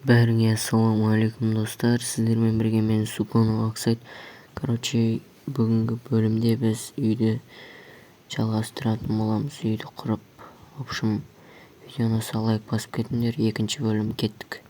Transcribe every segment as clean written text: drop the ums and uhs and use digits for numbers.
Бәріңе ассалаумағалейкум достар, сіздермен бірге мен Суконов Аксайт. Бүгінгі бөлімде біз үйді жалғастыратын боламыз, үйді құрып. Видеоны лайк басып кетіңдер, екінші бөлім кеттік.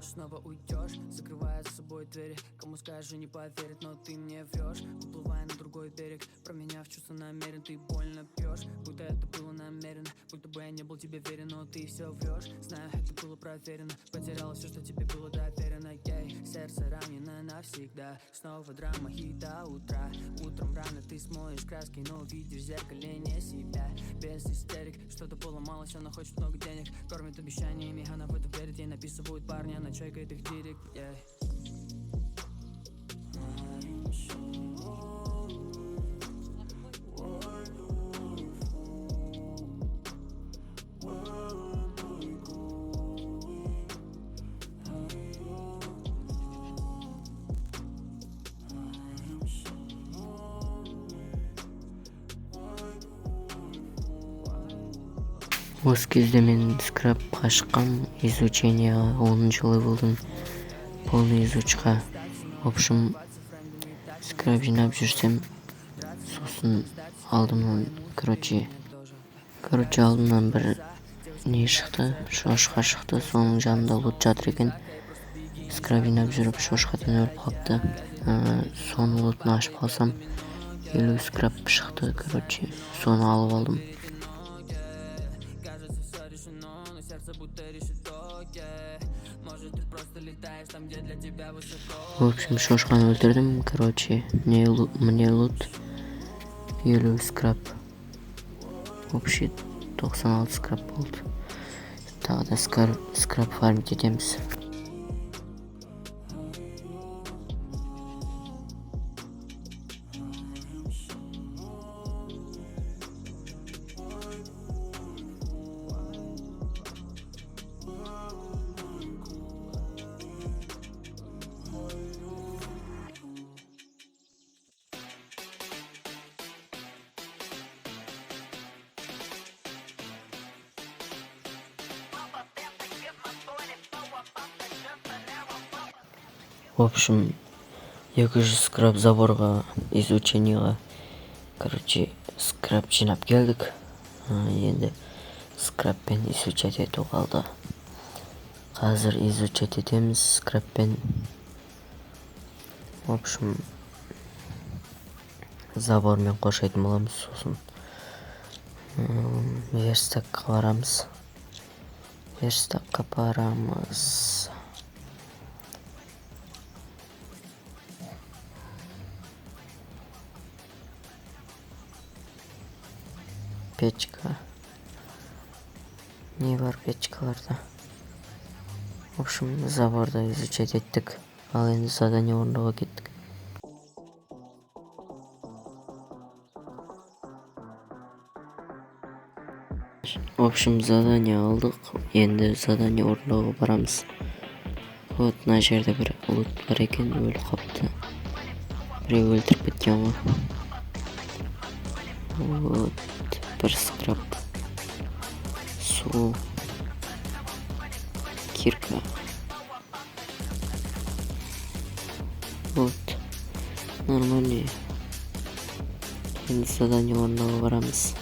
Снова уйдешь, закрывая с собой двери. Кому скажешь, не поверит, но ты мне врешь. Уплывая на другой берег, променяв чувства намерен. Ты больно пьешь, будто это было намеренно. Будто бы я не был тебе верен, но ты все врешь. Знаю, это было проверено. Потеряла все, что тебе было доверено. Сердце ранено навсегда. Снова драма и до утра. Утром рано ты смоешь краски, но видишь в зеркале не себя. Без истерик, что-то поломалось, она хочет много денег. Кормит обещаниями, она в это верит. Ей написывают парни, она чекает их директ. Осы кезде мен скрабқа шыққам, изучениеға 10-шы левелдің полный изучқа. Скраб жинап жүрсем, сосын алдымнан алдымнан бір не шықты, шошқа шықты, соның жанында лут жатыр екен. Скраб жинап жүріп шошқадан өліп қалыпты. Соны лутын ашып алсам, 50 скраб шықты, соны алып алдым. Может, ты просто летаешь там, где для тебя высоко. В общем, шошканы өлтірдім. Короче, мне лут 50 скрап. Общий 96 скрап болды. Тағы да скрап фармить етеміз. В общем, 200 скрап заборға изучениеға. Короче, скрап жинап келдік. Енді скраппен изучать ету қалды. Қазір изучать етеміз скраппен. В общем, забормен қоршайтын боламыз. Сосын верстакқа барамыз. Печка. Не бар печкаларда? В общем, заборда изучать еттік. Ал енді задание орындауға кеттік. В общем, задание алдық. Енді задание орындауға барамыз. Вот, мына жерде бір лут бар екен, өліп қапты. Біреу өлтіріп кеткен ғой. Вот, бір скрап. Су. Кирка. Вот. Нормальный. Енді задание орындауға барамыз.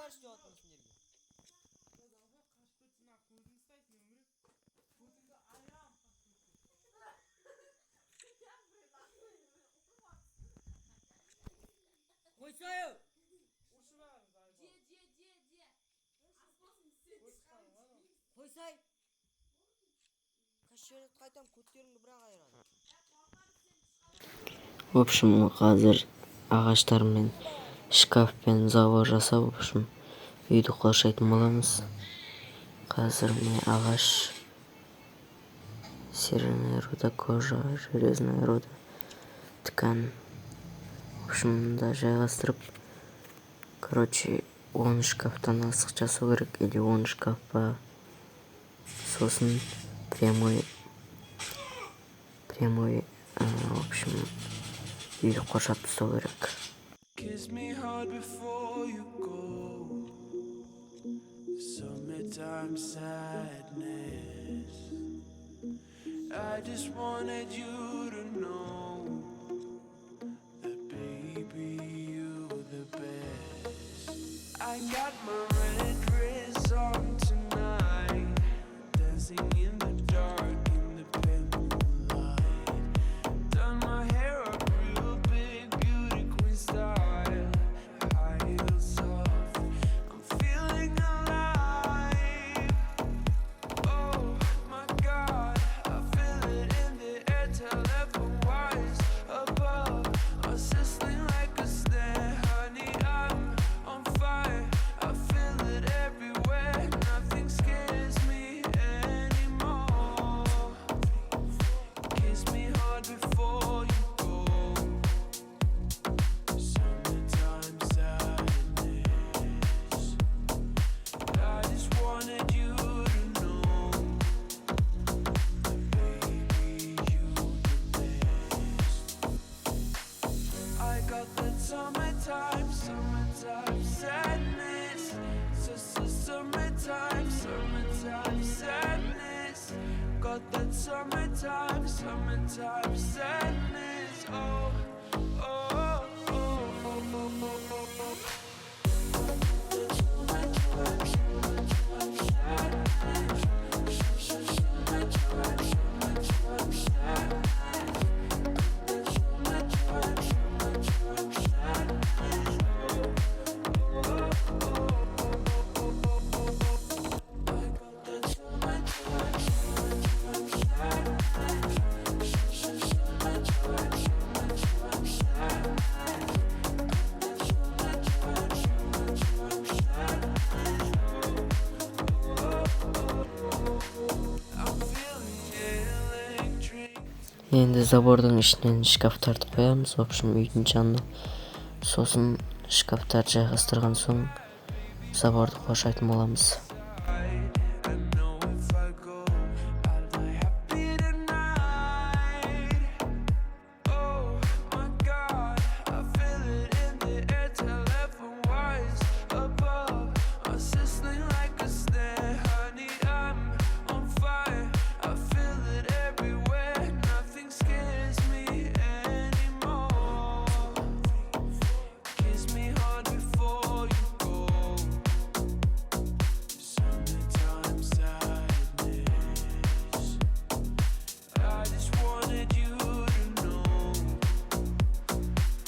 kaç diyor atın sindiriyor. Koysayım. Koysay. Kaşığı kaytam kötüyorum bırak ayırады. В общем, қазір ағаштармен шкаф пен забор жасап, в общем, үйді қоршайтын боламыз. Қазір міне ағаш, серная руда, кожа, железная руда, ткань. В общем, мында жайғастырып, короче, 10 шкафтан асық жасау керек, или 10 шкаф па. Сосын прямой, в общем, үйді қоршап тастау керек. Kiss me hard before you go. Summertime sadness. I just wanted you to know that baby you're the best. I got my red dress on tonight, dancing in the dark in the pale moonlight. Done my hair up real big, beauty queen style, high heels soft. I'm feeling alive. Oh my God, I feel it in the air, telephone-wise above. I'm sizzling like a snare, honey. I'm on fire. I feel it everywhere. Nothing scares me anymore. Kiss me hard before you go. Summertime sadness. I just wanted you to know that baby you're the best. I got that summertime sadness. Summertime sadness. Got that summertime sadness. Oh, oh, oh, oh, oh, oh, oh. I got that summertime sadness. Summertime sadness. Got that summertime sadness. Oh, oh, oh, oh, oh, oh, oh. I got that summertime sadness. Summertime sadness. Got that summertime sadness. Oh, oh, oh, oh, oh, oh, oh. I got that summertime sadness. Summertime sadness. Got that summertime sadness. I'm feeling electric. Енді забордың ішінен шкафтарды қоямыз. В общем, үйдің жанына. Сосын шкафтарды жайғастырған соң заборды қоршайтын боламыз. I know if I go, I'll die happy tonight. Oh my God, I feel it in the air, telephone-wise above. I'm sizzling like a snare, honey. I'm on fire. I feel it everywhere. Nothing scares me anymore. Kiss me hard before you go. Summertime sadness. I just wanted you to know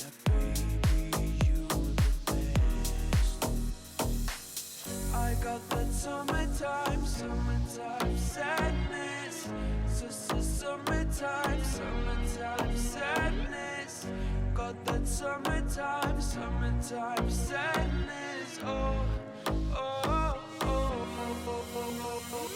that baby you're the best. I got that summertime sadness. Summertime sadness. Got that summertime sadness. Oh, oh, oh, oh, oh, oh, oh.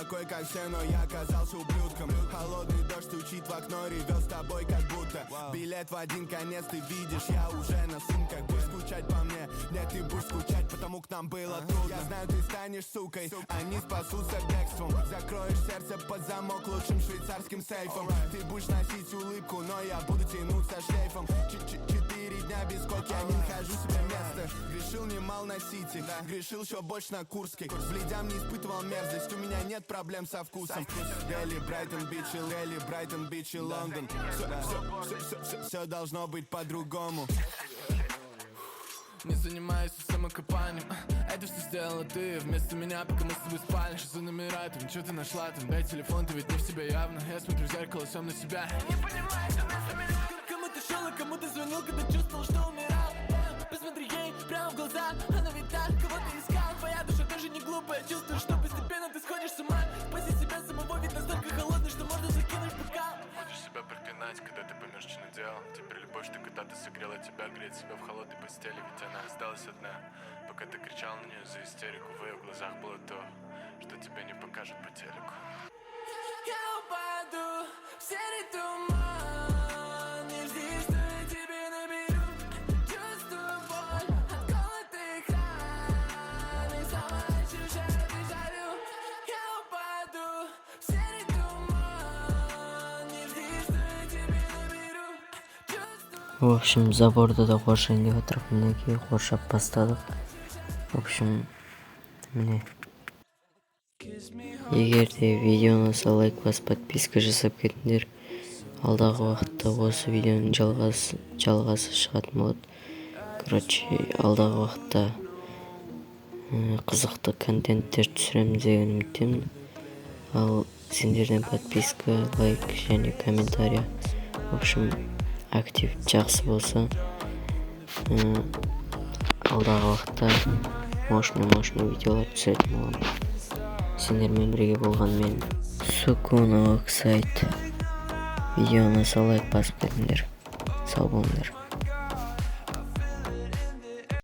такой, как все, но я оказался ублюдком. Холодный дождь стучит в окно, ревел с тобой как будто. Билет в один конец ты видишь, я уже на сумках. Будешь скучать по мне, нет, ты будешь скучать, потому к нам было трудно. Я знаю, ты станешь сукой, они спасутся бегством. Закроешь сердце под замок лучшим швейцарским сейфом. Ты будешь носить улыбку, но я буду тянуться шлейфом. 4 дня без коки, я не нахожу себе места. Грешил немал на Сити, грешил еще больше на Курской. Бледям не испытывал мерзость, у меня нет проблем со вкусом. Дели, Брайтон, Бич и Лондон. Все должно быть по-другому. Не занимаюсь самокопанием. Это что сделала ты вместо меня, пока мы с тобой спали. Что за номера там, что ты нашла там? Дай телефон, ты ведь не в себя явно. Я смотрю в зеркало, сам на себя. Не понимаю, что вместо меня. Кому ты шел, а кому ты звонил, когда чувствовал, что умирал. Посмотри ей прямо в глаза, она ведь так, кого ты искал. Твоя душа тоже не глупая, чувствуешь, что постепенно ты сходишь с ума. Спаси себя самого, ведь настолько холодный, что можно закинуть бокал. Будешь себя проклинать, когда ты поймешь, что наделал. Теперь любовь, что когда-то согрела тебя, греет себя в холодной постели, ведь она осталась одна. Пока ты кричал на нее за истерику, в ее глазах было то, что тебе не покажут по телеку. Я упаду в серый туман, не жди, что я тебе наберу. Чувствую боль от колотых ран, и снова ощущаю дежавю. Я упаду в серый туман, не жди, что я тебе наберу. В общем, заборды да қоршайын деп отырып мінекей қоршап бастадық. В общем, міне. Егер де видеоны лайк басып подписка жасап кетіңдер, алдағы уақытта осы видеоның жалғасы шығатын болады. Короче, алдағы уақытта қызықты контенттер түсіреміз деген үміттемін. Ал сендерден подписка, лайк және комментария, в общем, актив жақсы болса, алдағы уақытта мощный видеолар түсіретін боламын. Сендермен бірге болған мен Сукуно Оксайд. Видеоны лайк басып кетіңдер. Сау болыңдар.